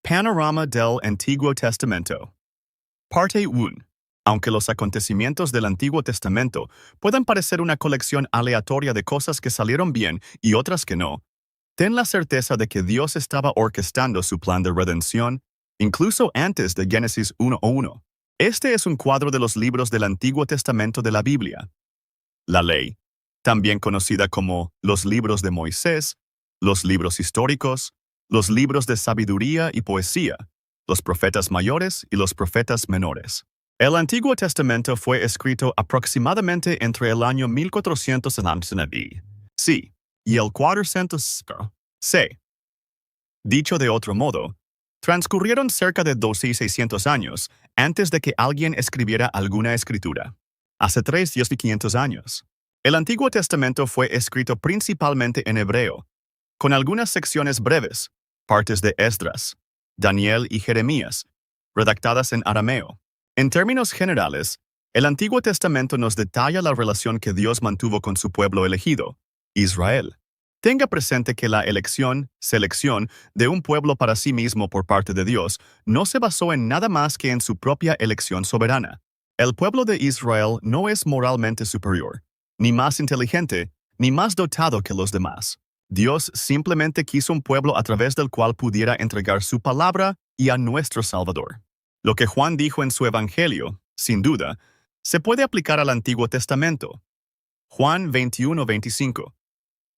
Panorama del Antiguo Testamento. Parte 1. Aunque los acontecimientos del Antiguo Testamento puedan parecer una colección aleatoria de cosas que salieron bien y otras que no, ten la certeza de que Dios estaba orquestando su plan de redención, incluso antes de Génesis 1:1. Este es un cuadro de los libros del Antiguo Testamento de la Biblia. La Ley, también conocida como los libros de Moisés, los libros históricos, los libros de sabiduría y poesía, los profetas mayores y los profetas menores. El Antiguo Testamento fue escrito aproximadamente entre el año 1400 C y el 400 C. Dicho de otro modo, transcurrieron cerca de 2600 años antes de que alguien escribiera alguna escritura. Hace 3,500 años. El Antiguo Testamento fue escrito principalmente en hebreo, con algunas secciones breves, partes de Esdras, Daniel y Jeremías, redactadas en arameo. En términos generales, el Antiguo Testamento nos detalla la relación que Dios mantuvo con su pueblo elegido, Israel. Tenga presente que la selección de un pueblo para sí mismo por parte de Dios no se basó en nada más que en su propia elección soberana. El pueblo de Israel no es moralmente superior, ni más inteligente, ni más dotado que los demás. Dios simplemente quiso un pueblo a través del cual pudiera entregar su palabra y a nuestro Salvador. Lo que Juan dijo en su Evangelio, sin duda, se puede aplicar al Antiguo Testamento. Juan 21:25.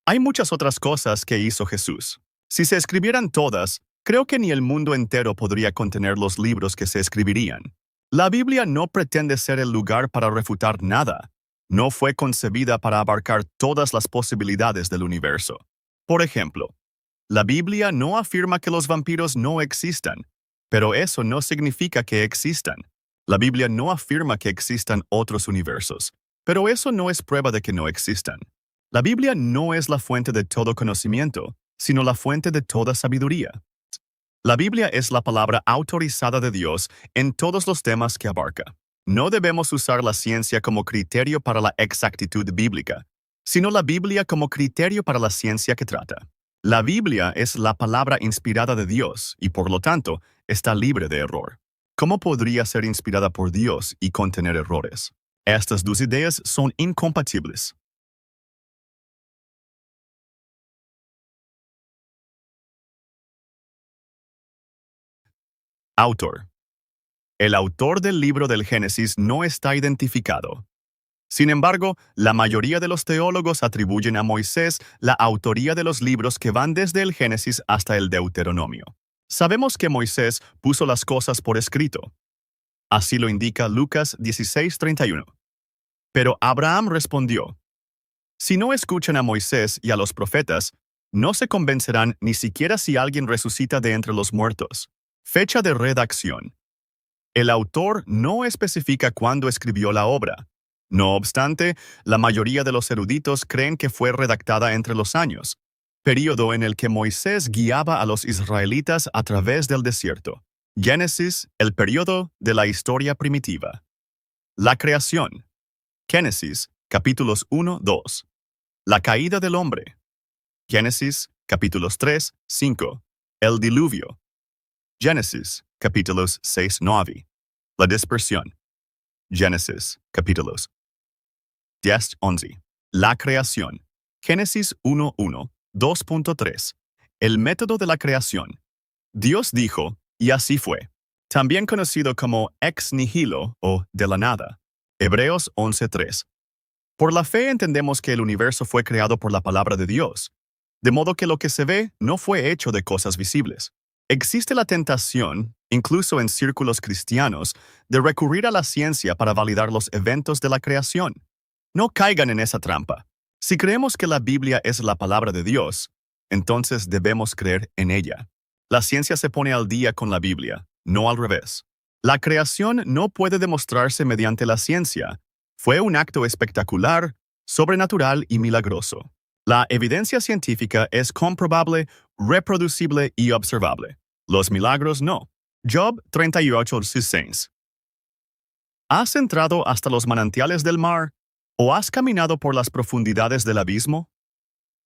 Hay muchas otras cosas que hizo Jesús. Si se escribieran todas, creo que ni el mundo entero podría contener los libros que se escribirían. La Biblia no pretende ser el lugar para refutar nada. No fue concebida para abarcar todas las posibilidades del universo. Por ejemplo, la Biblia no afirma que los vampiros no existan, pero eso no significa que existan. La Biblia no afirma que existan otros universos, pero eso no es prueba de que no existan. La Biblia no es la fuente de todo conocimiento, sino la fuente de toda sabiduría. La Biblia es la palabra autorizada de Dios en todos los temas que abarca. No debemos usar la ciencia como criterio para la exactitud bíblica, sino la Biblia como criterio para la ciencia que trata. La Biblia es la palabra inspirada de Dios y, por lo tanto, está libre de error. ¿Cómo podría ser inspirada por Dios y contener errores? Estas dos ideas son incompatibles. Autor. El autor del libro del Génesis no está identificado. Sin embargo, la mayoría de los teólogos atribuyen a Moisés la autoría de los libros que van desde el Génesis hasta el Deuteronomio. Sabemos que Moisés puso las cosas por escrito. Así lo indica Lucas 16:31. Pero Abraham respondió: si no escuchan a Moisés y a los profetas, no se convencerán ni siquiera si alguien resucita de entre los muertos. Fecha de redacción. El autor no especifica cuándo escribió la obra. No obstante, la mayoría de los eruditos creen que fue redactada entre los años, período en el que Moisés guiaba a los israelitas a través del desierto. Génesis, el período de la historia primitiva. La creación. Génesis, capítulos 1-2. La caída del hombre. Génesis, capítulos 3-5. El diluvio. Génesis, capítulos 6-9. La dispersión. Génesis, capítulos 10-11. La creación. Génesis 1:1, 2.3. El método de la creación. Dios dijo, y así fue. También conocido como ex nihilo o de la nada. Hebreos 11:3. Por la fe entendemos que el universo fue creado por la palabra de Dios, de modo que lo que se ve no fue hecho de cosas visibles. Existe la tentación, incluso en círculos cristianos, de recurrir a la ciencia para validar los eventos de la creación. No caigan en esa trampa. Si creemos que la Biblia es la palabra de Dios, entonces debemos creer en ella. La ciencia se pone al día con la Biblia, no al revés. La creación no puede demostrarse mediante la ciencia. Fue un acto espectacular, sobrenatural y milagroso. La evidencia científica es comprobable, reproducible y observable. Los milagros no. Job 38:6. ¿Has entrado hasta los manantiales del mar? ¿O has caminado por las profundidades del abismo?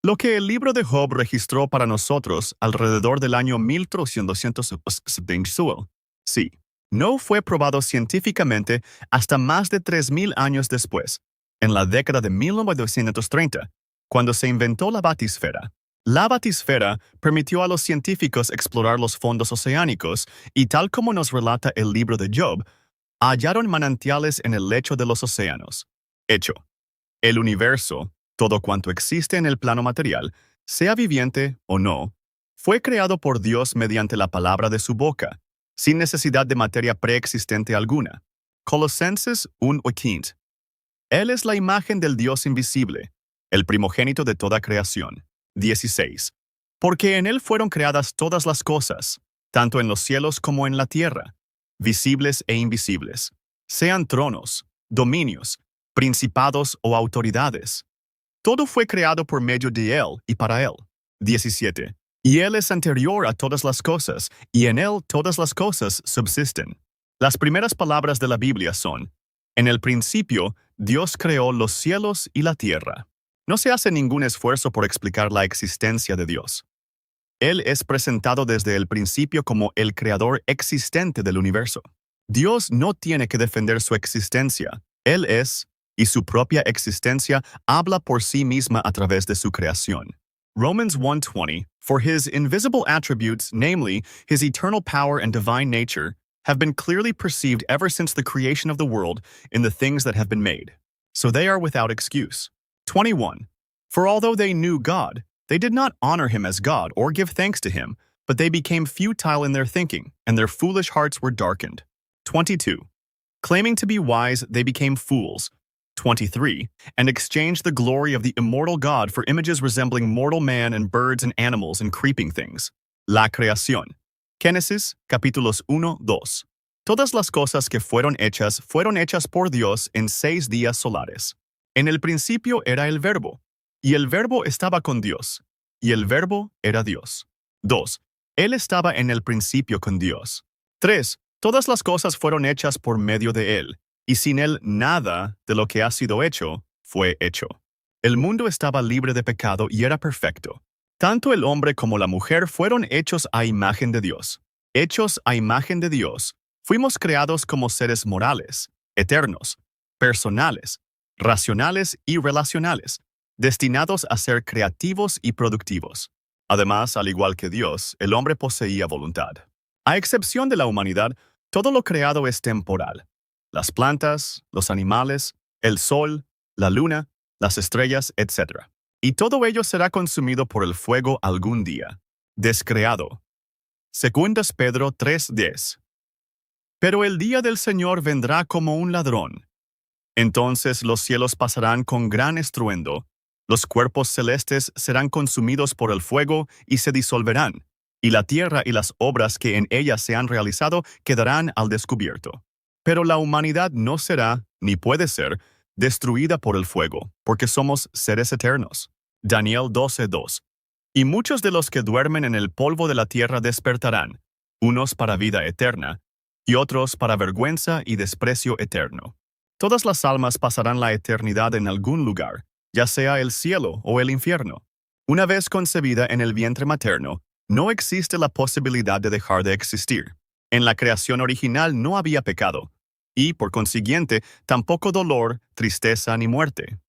Lo que el libro de Job registró para nosotros alrededor del año 1375, sí, no fue probado científicamente hasta más de 3000 años después, en la década de 1930, cuando se inventó la batisfera. La batisfera permitió a los científicos explorar los fondos oceánicos y, tal como nos relata el libro de Job, hallaron manantiales en el lecho de los océanos. Hecho, el universo, todo cuanto existe en el plano material, sea viviente o no, fue creado por Dios mediante la palabra de su boca, sin necesidad de materia preexistente alguna. Colosenses 1:15. Él es la imagen del Dios invisible, el primogénito de toda creación. 16. Porque en Él fueron creadas todas las cosas, tanto en los cielos como en la tierra, visibles e invisibles, sean tronos, dominios, principados o autoridades. Todo fue creado por medio de Él y para Él. 17. Y Él es anterior a todas las cosas, y en Él todas las cosas subsisten. Las primeras palabras de la Biblia son: en el principio, Dios creó los cielos y la tierra. No se hace ningún esfuerzo por explicar la existencia de Dios. Él es presentado desde el principio como el creador existente del universo. Dios no tiene que defender su existencia. Él es, y su propia existencia habla por sí misma a través de su creación. Romans 1:20, for his invisible attributes, namely, his eternal power and divine nature, have been clearly perceived ever since the creation of the world in the things that have been made. So they are without excuse. 21. For although they knew God, they did not honor him as God or give thanks to him, but they became futile in their thinking, and their foolish hearts were darkened. 22. Claiming to be wise, they became fools. 23. And exchanged the glory of the immortal God for images resembling mortal man and birds and animals and creeping things. La creación. Génesis, capítulos 1-2. Todas las cosas que fueron hechas por Dios en 6 días solares. En el principio era el Verbo, y el Verbo estaba con Dios, y el Verbo era Dios. 2. Él estaba en el principio con Dios. 3. Todas las cosas fueron hechas por medio de Él, y sin Él nada de lo que ha sido hecho fue hecho. El mundo estaba libre de pecado y era perfecto. Tanto el hombre como la mujer fueron hechos a imagen de Dios. Hechos a imagen de Dios, fuimos creados como seres morales, eternos, personales, racionales y relacionales, destinados a ser creativos y productivos. Además, al igual que Dios, el hombre poseía voluntad. A excepción de la humanidad, todo lo creado es temporal. Las plantas, los animales, el sol, la luna, las estrellas, etc. Y todo ello será consumido por el fuego algún día. Descreado. 2 Pedro 3:10. Pero el día del Señor vendrá como un ladrón. Entonces los cielos pasarán con gran estruendo, los cuerpos celestes serán consumidos por el fuego y se disolverán, y la tierra y las obras que en ella se han realizado quedarán al descubierto. Pero la humanidad no será, ni puede ser, destruida por el fuego, porque somos seres eternos. Daniel 12:2. Y muchos de los que duermen en el polvo de la tierra despertarán, unos para vida eterna, y otros para vergüenza y desprecio eterno. Todas las almas pasarán la eternidad en algún lugar, ya sea el cielo o el infierno. Una vez concebida en el vientre materno, no existe la posibilidad de dejar de existir. En la creación original no había pecado, y, por consiguiente, tampoco dolor, tristeza ni muerte.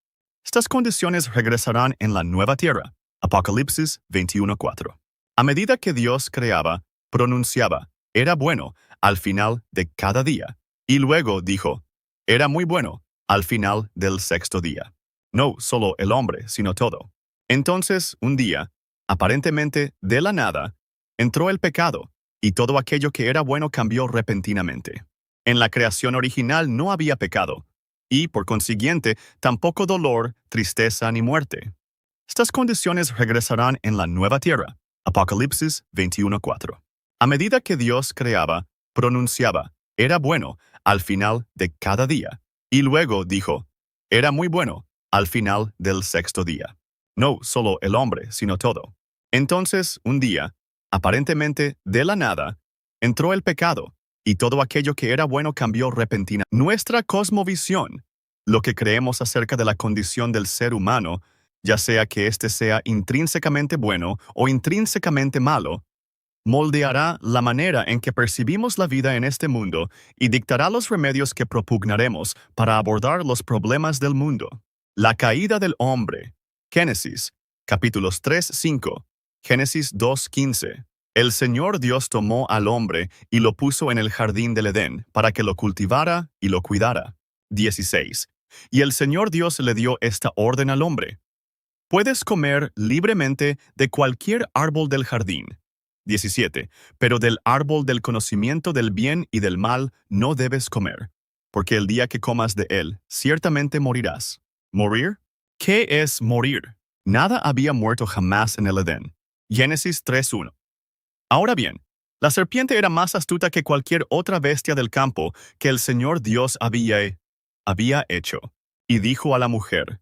Estas condiciones regresarán en la nueva tierra. Apocalipsis 21:4. A medida que Dios creaba, pronunciaba, era bueno, al final de cada día, y luego dijo, era muy bueno, al final del 6º día. No solo el hombre, sino todo. Entonces, un día, aparentemente de la nada, entró el pecado, y todo aquello que era bueno cambió repentinamente. En la creación original no había pecado, y, por consiguiente, tampoco dolor, tristeza ni muerte. Estas condiciones regresarán en la nueva tierra. Apocalipsis 21:4. A medida que Dios creaba, pronunciaba, era bueno, al final de cada día, y luego dijo, era muy bueno, al final del 6º día. No solo el hombre, sino todo. Entonces, un día, aparentemente de la nada, entró el pecado, y todo aquello que era bueno cambió repentina. Nuestra cosmovisión, lo que creemos acerca de la condición del ser humano, ya sea que éste sea intrínsecamente bueno o intrínsecamente malo, moldeará la manera en que percibimos la vida en este mundo y dictará los remedios que propugnaremos para abordar los problemas del mundo. La caída del hombre. Génesis, capítulos 3-5, Génesis 2:15. El Señor Dios tomó al hombre y lo puso en el jardín del Edén para que lo cultivara y lo cuidara. 16. Y el Señor Dios le dio esta orden al hombre: puedes comer libremente de cualquier árbol del jardín. 17. Pero del árbol del conocimiento del bien y del mal no debes comer, porque el día que comas de él, ciertamente morirás. ¿Morir? ¿Qué es morir? Nada había muerto jamás en el Edén. Génesis 3:1. Ahora bien, la serpiente era más astuta que cualquier otra bestia del campo que el Señor Dios había hecho, y dijo a la mujer: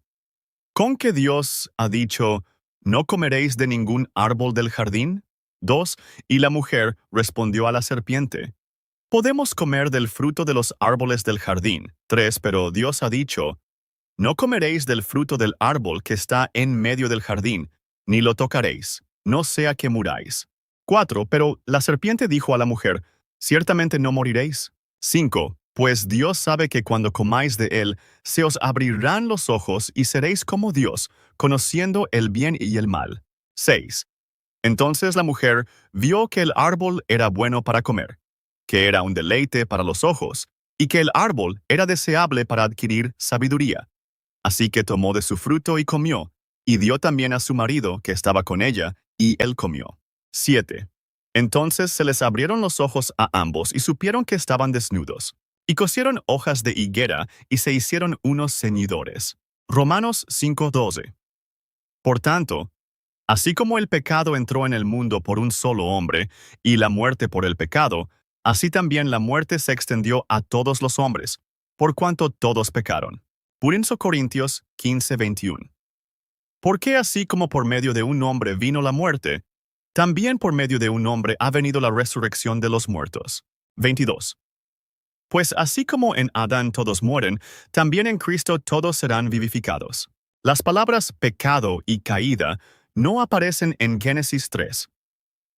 ¿con que Dios ha dicho, no comeréis de ningún árbol del jardín? 2. Y la mujer respondió a la serpiente: podemos comer del fruto de los árboles del jardín. 3. Pero Dios ha dicho, no comeréis del fruto del árbol que está en medio del jardín, ni lo tocaréis, no sea que muráis. 4. Pero la serpiente dijo a la mujer: ciertamente no moriréis. 5. Pues Dios sabe que cuando comáis de él, se os abrirán los ojos y seréis como Dios, conociendo el bien y el mal. 6. Entonces la mujer vio que el árbol era bueno para comer, que era un deleite para los ojos, y que el árbol era deseable para adquirir sabiduría. Así que tomó de su fruto y comió, y dio también a su marido que estaba con ella, y él comió. 7. Entonces se les abrieron los ojos a ambos y supieron que estaban desnudos, y cosieron hojas de higuera y se hicieron unos ceñidores. Romanos 5:12. Por tanto, así como el pecado entró en el mundo por un solo hombre, y la muerte por el pecado, así también la muerte se extendió a todos los hombres, por cuanto todos pecaron. 1 Corintios 15:21. Porque así como por medio de un hombre vino la muerte, también por medio de un hombre ha venido la resurrección de los muertos. 22. Pues así como en Adán todos mueren, también en Cristo todos serán vivificados. Las palabras pecado y caída no aparecen en Génesis 3.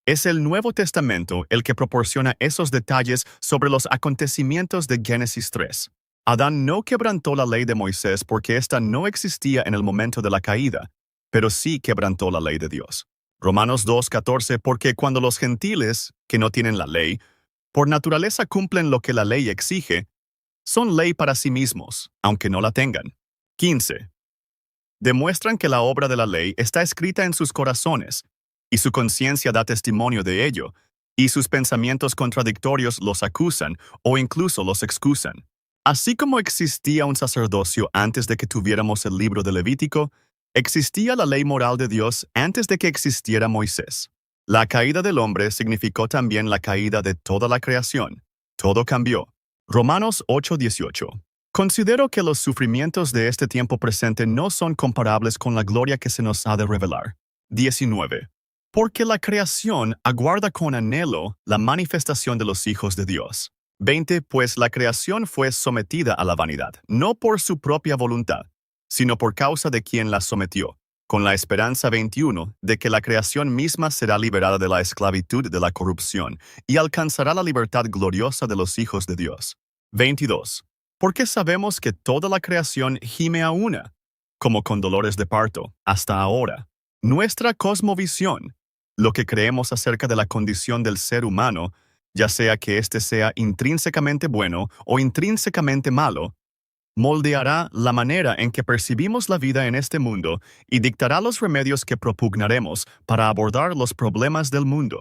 Es el Nuevo Testamento el que proporciona esos detalles sobre los acontecimientos de Génesis 3. Adán no quebrantó la ley de Moisés porque ésta no existía en el momento de la caída, pero sí quebrantó la ley de Dios. Romanos 2:14. Porque cuando los gentiles, que no tienen la ley, por naturaleza cumplen lo que la ley exige, son ley para sí mismos, aunque no la tengan. 15. Demuestran que la obra de la ley está escrita en sus corazones, y su conciencia da testimonio de ello, y sus pensamientos contradictorios los acusan o incluso los excusan. Así como existía un sacerdocio antes de que tuviéramos el libro de Levítico, existía la ley moral de Dios antes de que existiera Moisés. La caída del hombre significó también la caída de toda la creación. Todo cambió. Romanos 8:18. Considero que los sufrimientos de este tiempo presente no son comparables con la gloria que se nos ha de revelar. 19. Porque la creación aguarda con anhelo la manifestación de los hijos de Dios. 20. Pues la creación fue sometida a la vanidad, no por su propia voluntad, sino por causa de quien la sometió, con la esperanza 21 de que la creación misma será liberada de la esclavitud de la corrupción y alcanzará la libertad gloriosa de los hijos de Dios. 22. Porque sabemos que toda la creación gime a una, como con dolores de parto, hasta ahora. Nuestra cosmovisión, lo que creemos acerca de la condición del ser humano, ya sea que éste sea intrínsecamente bueno o intrínsecamente malo, moldeará la manera en que percibimos la vida en este mundo y dictará los remedios que propugnaremos para abordar los problemas del mundo.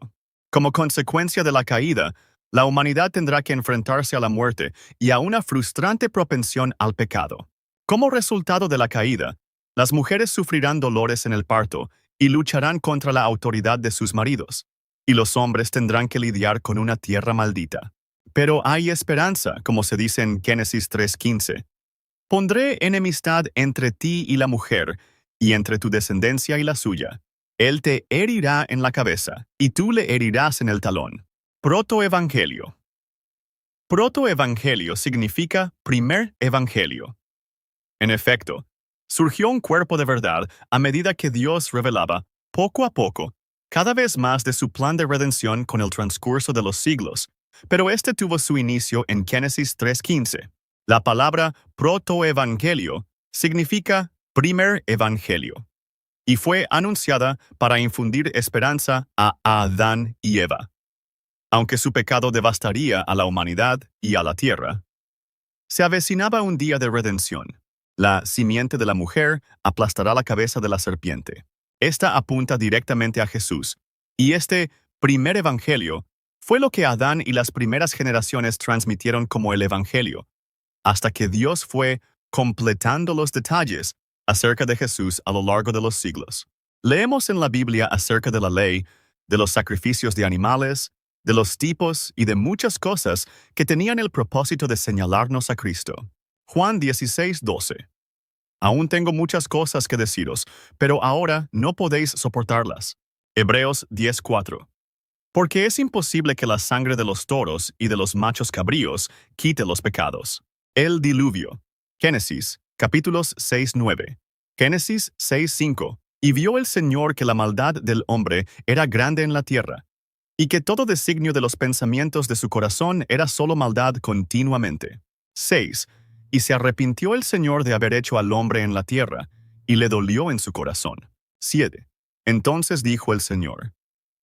Como consecuencia de la caída, la humanidad tendrá que enfrentarse a la muerte y a una frustrante propensión al pecado. Como resultado de la caída, las mujeres sufrirán dolores en el parto y lucharán contra la autoridad de sus maridos, y los hombres tendrán que lidiar con una tierra maldita. Pero hay esperanza, como se dice en Génesis 3:15. Pondré enemistad entre ti y la mujer, y entre tu descendencia y la suya. Él te herirá en la cabeza, y tú le herirás en el talón. Protoevangelio. Protoevangelio significa primer evangelio. En efecto, Surgió un cuerpo de verdad a medida que Dios revelaba, poco a poco, cada vez más de su plan de redención con el transcurso de los siglos, pero este tuvo su inicio en Génesis 3:15. La palabra protoevangelio significa primer evangelio, y fue anunciada para infundir esperanza a Adán y Eva. Aunque su pecado devastaría a la humanidad y a la tierra, se avecinaba un día de redención. La simiente de la mujer aplastará la cabeza de la serpiente. Esta apunta directamente a Jesús, y este primer evangelio fue lo que Adán y las primeras generaciones transmitieron como el evangelio, hasta que Dios fue completando los detalles acerca de Jesús a lo largo de los siglos. Leemos en la Biblia acerca de la ley, de los sacrificios de animales, de los tipos y de muchas cosas que tenían el propósito de señalarnos a Cristo. Juan 16:12. Aún tengo muchas cosas que deciros, pero ahora no podéis soportarlas. Hebreos 10:4. Porque es imposible que la sangre de los toros y de los machos cabríos quite los pecados. El diluvio. Génesis, capítulos 6-9. Génesis 6:5. Y vio el Señor que la maldad del hombre era grande en la tierra, y que todo designio de los pensamientos de su corazón era solo maldad continuamente. 6. Y se arrepintió el Señor de haber hecho al hombre en la tierra, y le dolió en su corazón. 7. Entonces dijo el Señor: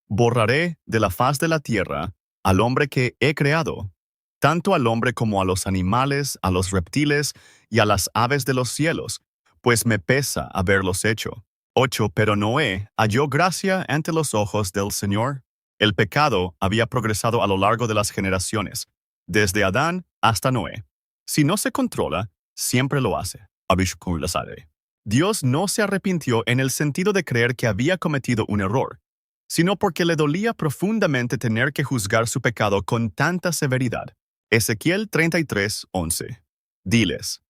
borraré de la faz de la tierra al hombre que he creado, tanto al hombre como a los animales, a los reptiles y a las aves de los cielos, pues me pesa haberlos hecho. 8. Pero Noé halló gracia ante los ojos del Señor. El pecado había progresado a lo largo de las generaciones, desde Adán hasta Noé. Si no se controla, siempre lo hace. Dios no se arrepintió en el sentido de creer que había cometido un error, sino porque le dolía profundamente tener que juzgar su pecado con tanta severidad. Ezequiel 33:11. Diles: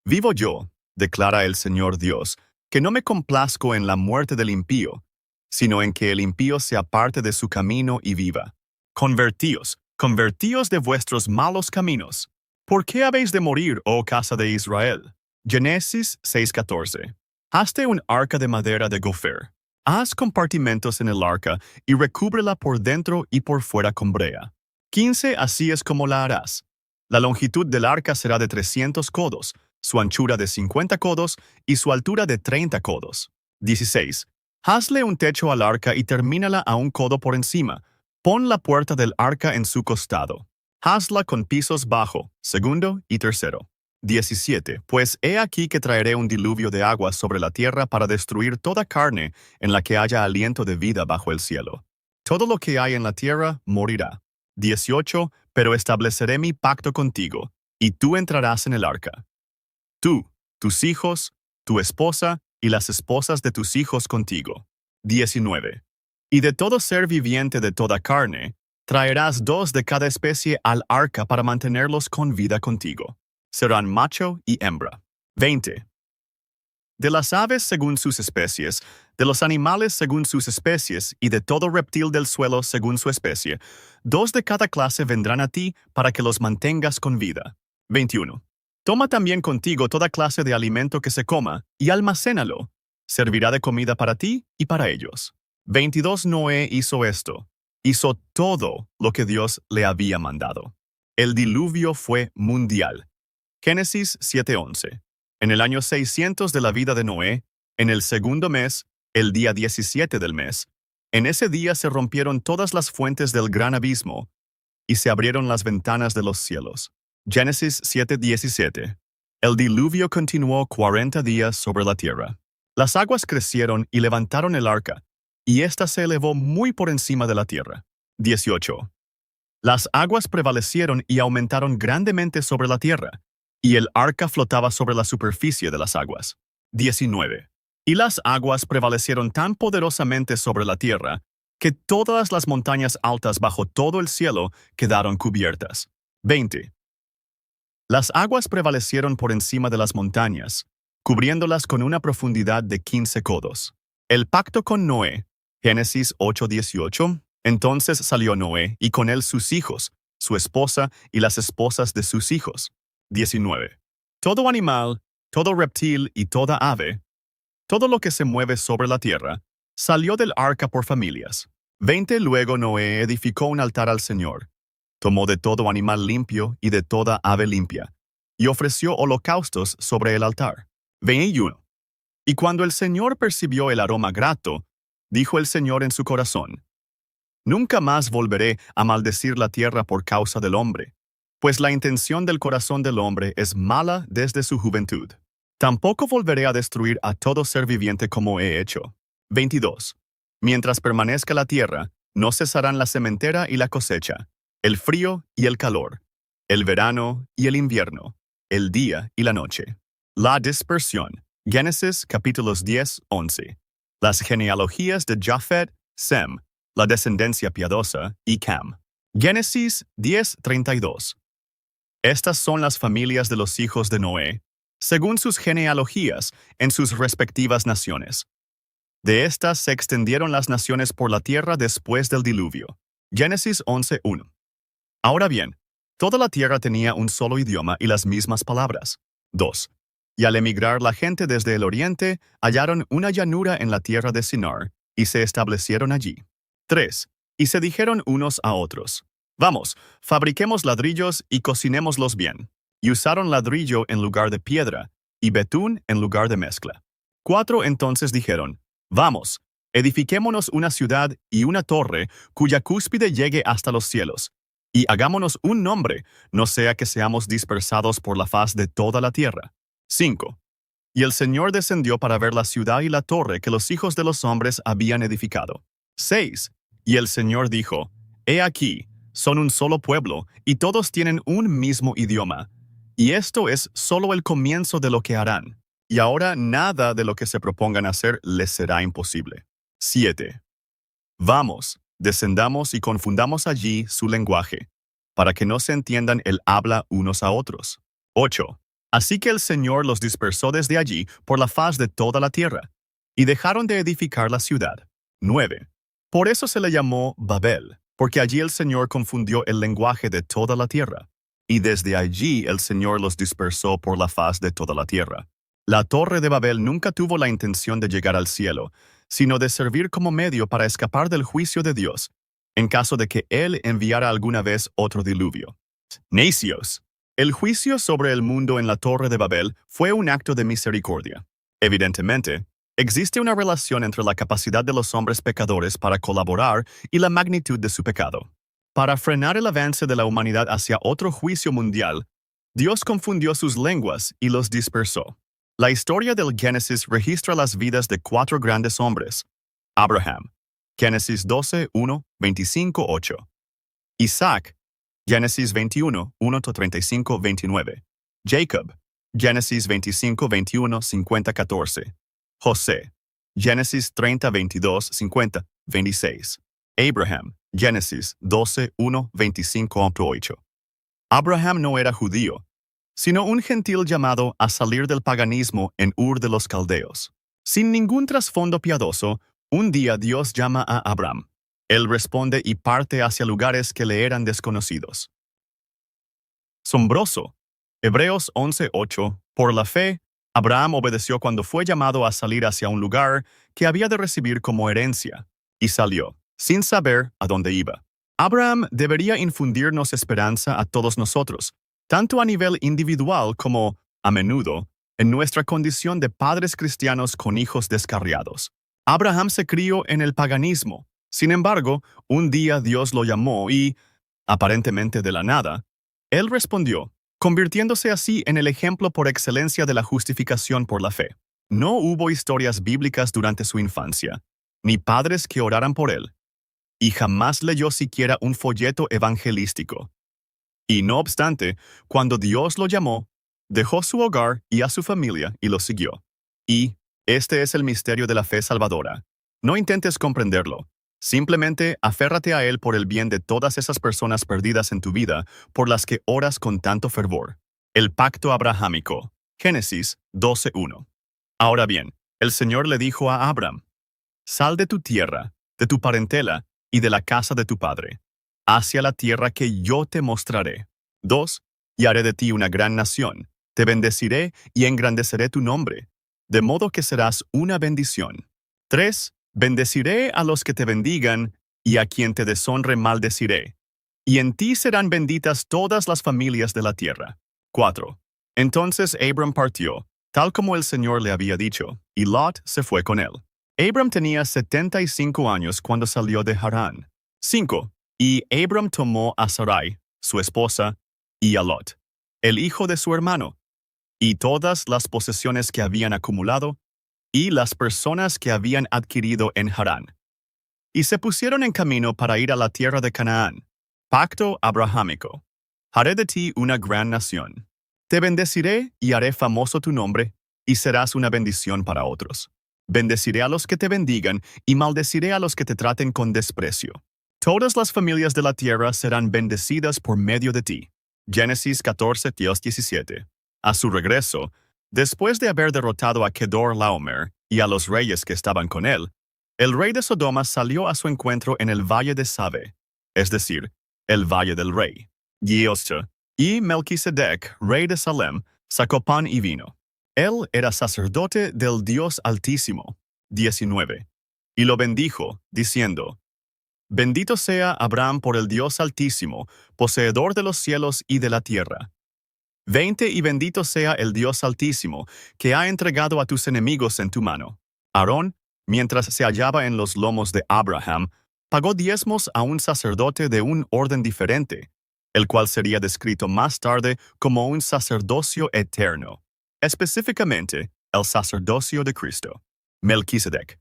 vivo yo, declara el Señor Dios, que no me complazco en la muerte del impío, sino en que el impío se aparte de su camino y viva. Convertíos, convertíos de vuestros malos caminos. ¿Por qué habéis de morir, oh casa de Israel? Génesis 6:14. Hazte un arca de madera de gofer. Haz compartimentos en el arca y recúbrela por dentro y por fuera con brea. 15. Así es como la harás. La longitud del arca será de 300 codos, su anchura de 50 codos y su altura de 30 codos. 16. Hazle un techo al arca y termínala a un codo por encima. Pon la puerta del arca en su costado. Hazla con pisos bajo, segundo y tercero. 17. Pues he aquí que traeré un diluvio de agua sobre la tierra para destruir toda carne en la que haya aliento de vida bajo el cielo. Todo lo que hay en la tierra morirá. 18. Pero estableceré mi pacto contigo, y tú entrarás en el arca. Tú, tus hijos, tu esposa y las esposas de tus hijos contigo. 19. Y de todo ser viviente de toda carne, traerás 2 de cada especie al arca para mantenerlos con vida contigo. Serán macho y hembra. 20. De las aves según sus especies, de los animales según sus especies y de todo reptil del suelo según su especie, 2 de cada clase vendrán a ti para que los mantengas con vida. 21. Toma también contigo toda clase de alimento que se coma y almacénalo. Servirá de comida para ti y para ellos. 22. Noé hizo esto. Hizo todo lo que Dios le había mandado. El diluvio fue mundial. Génesis 7:11. En el año 600 de la vida de Noé, en el segundo mes, el día 17 del mes, en ese día se rompieron todas las fuentes del gran abismo y se abrieron las ventanas de los cielos. Génesis 7:17. El diluvio continuó 40 días sobre la tierra. Las aguas crecieron y levantaron el arca, y ésta se elevó muy por encima de la tierra. 18. Las aguas prevalecieron y aumentaron grandemente sobre la tierra, y el arca flotaba sobre la superficie de las aguas. 19. Y las aguas prevalecieron tan poderosamente sobre la tierra, que todas las montañas altas bajo todo el cielo quedaron cubiertas. 20. Las aguas prevalecieron por encima de las montañas, cubriéndolas con una profundidad de 15 codos. El pacto con Noé. Génesis 8:18. Entonces salió Noé, y con él sus hijos, su esposa y las esposas de sus hijos. 19. Todo animal, todo reptil y toda ave, todo lo que se mueve sobre la tierra, salió del arca por familias. 20 Luego Noé edificó un altar al Señor. Tomó de todo animal limpio y de toda ave limpia, y ofreció holocaustos sobre el altar. 21. Y cuando el Señor percibió el aroma grato, dijo el Señor en su corazón: Nunca más volveré a maldecir la tierra por causa del hombre, pues la intención del corazón del hombre es mala desde su juventud. Tampoco volveré a destruir a todo ser viviente como he hecho. 22. Mientras permanezca la tierra, no cesarán la sementera y la cosecha, el frío y el calor, el verano y el invierno, el día y la noche. La dispersión. Génesis capítulos 10, 11. Las genealogías de Jafet, Sem, la descendencia piadosa, y Cam. Génesis 10, 32. Estas son las familias de los hijos de Noé, según sus genealogías, en sus respectivas naciones. De estas se extendieron las naciones por la tierra después del diluvio. Génesis 11:1. Ahora bien, toda la tierra tenía un solo idioma y las mismas palabras. 2. Y al emigrar la gente desde el oriente, hallaron una llanura en la tierra de Sinar, y se establecieron allí. 3. Y se dijeron unos a otros: Vamos, fabriquemos ladrillos y cocinémoslos bien. Y usaron ladrillo en lugar de piedra, y betún en lugar de mezcla. 4. Entonces dijeron: Vamos, edifiquémonos una ciudad y una torre cuya cúspide llegue hasta los cielos, y hagámonos un nombre, no sea que seamos dispersados por la faz de toda la tierra. 5. Y el Señor descendió para ver la ciudad y la torre que los hijos de los hombres habían edificado. 6. Y el Señor dijo: He aquí, son un solo pueblo, y todos tienen un mismo idioma. Y esto es solo el comienzo de lo que harán. Y ahora nada de lo que se propongan hacer les será imposible. 7. Vamos, descendamos y confundamos allí su lenguaje, para que no se entiendan el habla unos a otros. 8. Así que el Señor los dispersó desde allí por la faz de toda la tierra, y dejaron de edificar la ciudad. 9. Por eso se le llamó Babel, porque allí el Señor confundió el lenguaje de toda la tierra, y desde allí el Señor los dispersó por la faz de toda la tierra. La torre de Babel nunca tuvo la intención de llegar al cielo, sino de servir como medio para escapar del juicio de Dios, en caso de que Él enviara alguna vez otro diluvio. Necios. El juicio sobre el mundo en la torre de Babel fue un acto de misericordia. Evidentemente, existe una relación entre la capacidad de los hombres pecadores para colaborar y la magnitud de su pecado. Para frenar el avance de la humanidad hacia otro juicio mundial, Dios confundió sus lenguas y los dispersó. La historia del Génesis registra las vidas de 4 grandes hombres: Abraham, Génesis 12, 1, 25, 8. Isaac, Génesis 21, 1-35, 29. Jacob, Génesis 25, 21, 50, 14. José, Génesis 30, 22, 50, 26. Abraham, Génesis 12, 1, 25, 8. Abraham no era judío, sino un gentil llamado a salir del paganismo en Ur de los Caldeos. Sin ningún trasfondo piadoso, un día Dios llama a Abraham. Él responde y parte hacia lugares que le eran desconocidos. Asombroso. Hebreos 11:8. Por la fe, Abraham obedeció cuando fue llamado a salir hacia un lugar que había de recibir como herencia, y salió, sin saber a dónde iba. Abraham debería infundirnos esperanza a todos nosotros, tanto a nivel individual como, a menudo, en nuestra condición de padres cristianos con hijos descarriados. Abraham se crió en el paganismo. Sin embargo, un día Dios lo llamó y, aparentemente de la nada, él respondió, convirtiéndose así en el ejemplo por excelencia de la justificación por la fe. No hubo historias bíblicas durante su infancia, ni padres que oraran por él, y jamás leyó siquiera un folleto evangelístico. Y no obstante, cuando Dios lo llamó, dejó su hogar y a su familia y lo siguió. Y este es el misterio de la fe salvadora. No intentes comprenderlo. Simplemente aférrate a él por el bien de todas esas personas perdidas en tu vida por las que oras con tanto fervor. El pacto abrahámico. Génesis 12:1. Ahora bien, el Señor le dijo a Abraham: Sal de tu tierra, de tu parentela y de la casa de tu padre, hacia la tierra que yo te mostraré. 2. Y haré de ti una gran nación. Te bendeciré y engrandeceré tu nombre, de modo que serás una bendición. 3. Bendeciré a los que te bendigan, y a quien te deshonre maldeciré. Y en ti serán benditas todas las familias de la tierra. 4. Entonces Abram partió, tal como el Señor le había dicho, y Lot se fue con él. Abram tenía 75 años cuando salió de Harán. 5. Y Abram tomó a Sarai, su esposa, y a Lot, el hijo de su hermano, y todas las posesiones que habían acumulado, y las personas que habían adquirido en Harán. Y se pusieron en camino para ir a la tierra de Canaán. Pacto abrahámico. Haré de ti una gran nación. Te bendeciré y haré famoso tu nombre, y serás una bendición para otros. Bendeciré a los que te bendigan, y maldeciré a los que te traten con desprecio. Todas las familias de la tierra serán bendecidas por medio de ti. Génesis 14, 17. A su regreso, después de haber derrotado a Kedor Laomer y a los reyes que estaban con él, el rey de Sodoma salió a su encuentro en el valle de Sabe, es decir, el valle del rey. Jehoshaphat y Melquisedec, rey de Salem, sacó pan y vino. Él era sacerdote del Dios Altísimo. 19. Y lo bendijo, diciendo: Bendito sea Abraham por el Dios Altísimo, poseedor de los cielos y de la tierra. 20. Y bendito sea el Dios Altísimo, que ha entregado a tus enemigos en tu mano. Aarón, mientras se hallaba en los lomos de Abraham, pagó diezmos a un sacerdote de un orden diferente, el cual sería descrito más tarde como un sacerdocio eterno, específicamente el sacerdocio de Cristo. Melquisedec.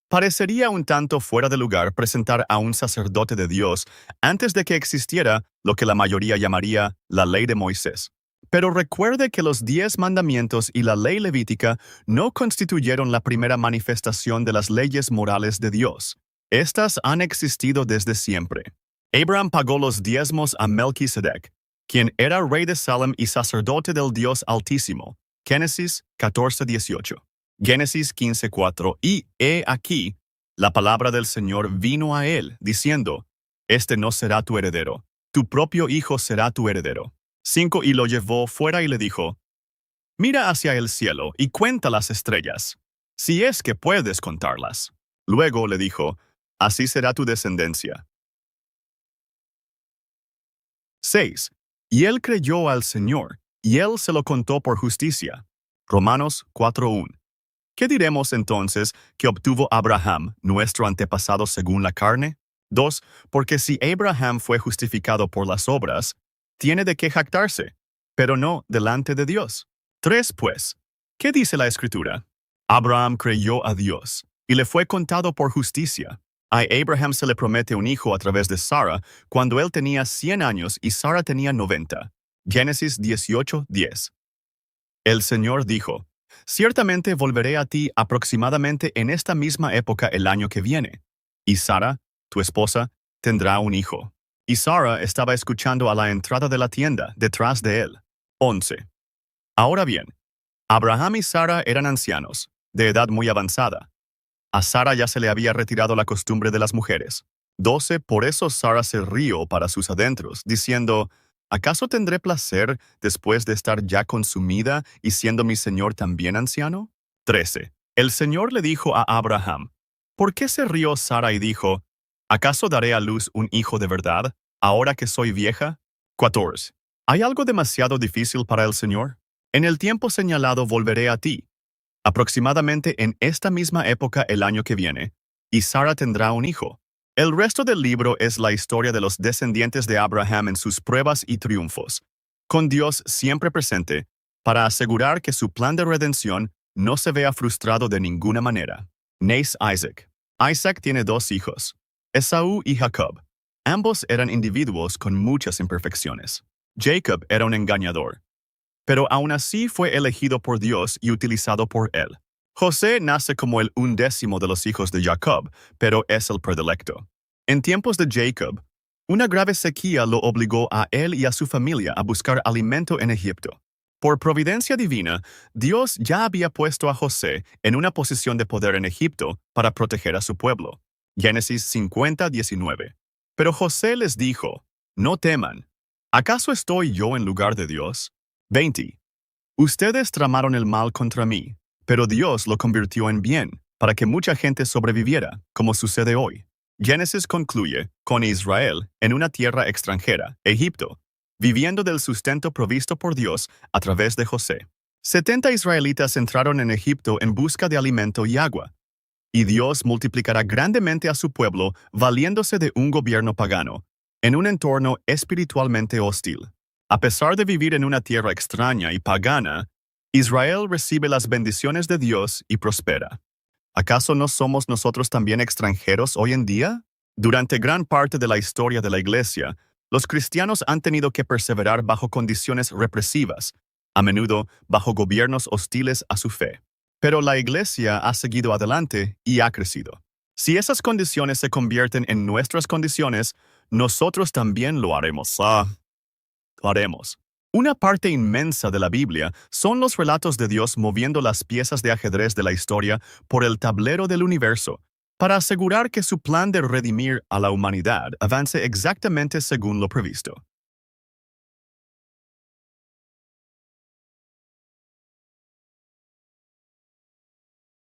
Parecería un tanto fuera de lugar presentar a un sacerdote de Dios antes de que existiera lo que la mayoría llamaría la ley de Moisés. Pero recuerde que los 10 mandamientos y la ley levítica no constituyeron la primera manifestación de las leyes morales de Dios. Estas han existido desde siempre. Abraham pagó los diezmos a Melquisedec, quien era rey de Salem y sacerdote del Dios Altísimo. Génesis 14:18. Génesis 15:4. Y he aquí, la palabra del Señor vino a él, diciendo: Este no será tu heredero, tu propio hijo será tu heredero. 5. Y lo llevó fuera y le dijo: Mira hacia el cielo y cuenta las estrellas, si es que puedes contarlas. Luego le dijo: Así será tu descendencia. 6. Y él creyó al Señor, y él se lo contó por justicia. Romanos 4:1. ¿Qué diremos entonces que obtuvo Abraham, nuestro antepasado según la carne? 2. Porque si Abraham fue justificado por las obras, tiene de qué jactarse, pero no delante de Dios. 3. Pues, ¿qué dice la Escritura? Abraham creyó a Dios, y le fue contado por justicia. A Abraham se le promete un hijo a través de Sara cuando él tenía 100 años y Sara tenía 90. Génesis 18:10. El Señor dijo: Ciertamente volveré a ti aproximadamente en esta misma época el año que viene, y Sara, tu esposa, tendrá un hijo. Y Sara estaba escuchando a la entrada de la tienda, detrás de él. 11. Ahora bien, Abraham y Sara eran ancianos, de edad muy avanzada. A Sara ya se le había retirado la costumbre de las mujeres. 12. Por eso Sara se rió para sus adentros, diciendo: ¿Acaso tendré placer después de estar ya consumida y siendo mi señor también anciano? 13. El Señor le dijo a Abraham: ¿Por qué se rió Sara y dijo: ¿Acaso daré a luz un hijo de verdad, ahora que soy vieja? 14. ¿Hay algo demasiado difícil para el Señor? En el tiempo señalado volveré a ti, aproximadamente en esta misma época el año que viene, y Sara tendrá un hijo. El resto del libro es la historia de los descendientes de Abraham en sus pruebas y triunfos, con Dios siempre presente, para asegurar que su plan de redención no se vea frustrado de ninguna manera. Nace Isaac. Isaac tiene 2 hijos, Esaú y Jacob. Ambos eran individuos con muchas imperfecciones. Jacob era un engañador, pero aún así fue elegido por Dios y utilizado por él. José nace como el 11º de los hijos de Jacob, pero es el predilecto. En tiempos de Jacob, una grave sequía lo obligó a él y a su familia a buscar alimento en Egipto. Por providencia divina, Dios ya había puesto a José en una posición de poder en Egipto para proteger a su pueblo. Génesis 50:19. Pero José les dijo: No teman, ¿acaso estoy yo en lugar de Dios? 20. Ustedes tramaron el mal contra mí, pero Dios lo convirtió en bien, para que mucha gente sobreviviera, como sucede hoy. Génesis concluye con Israel en una tierra extranjera, Egipto, viviendo del sustento provisto por Dios a través de José. 70 israelitas entraron en Egipto en busca de alimento y agua, y Dios multiplicará grandemente a su pueblo valiéndose de un gobierno pagano, en un entorno espiritualmente hostil. A pesar de vivir en una tierra extraña y pagana, Israel recibe las bendiciones de Dios y prospera. ¿Acaso no somos nosotros también extranjeros hoy en día? Durante gran parte de la historia de la Iglesia, los cristianos han tenido que perseverar bajo condiciones represivas, a menudo bajo gobiernos hostiles a su fe. Pero la Iglesia ha seguido adelante y ha crecido. Si esas condiciones se convierten en nuestras condiciones, nosotros también lo haremos. Lo haremos. Una parte inmensa de la Biblia son los relatos de Dios moviendo las piezas de ajedrez de la historia por el tablero del universo, para asegurar que su plan de redimir a la humanidad avance exactamente según lo previsto.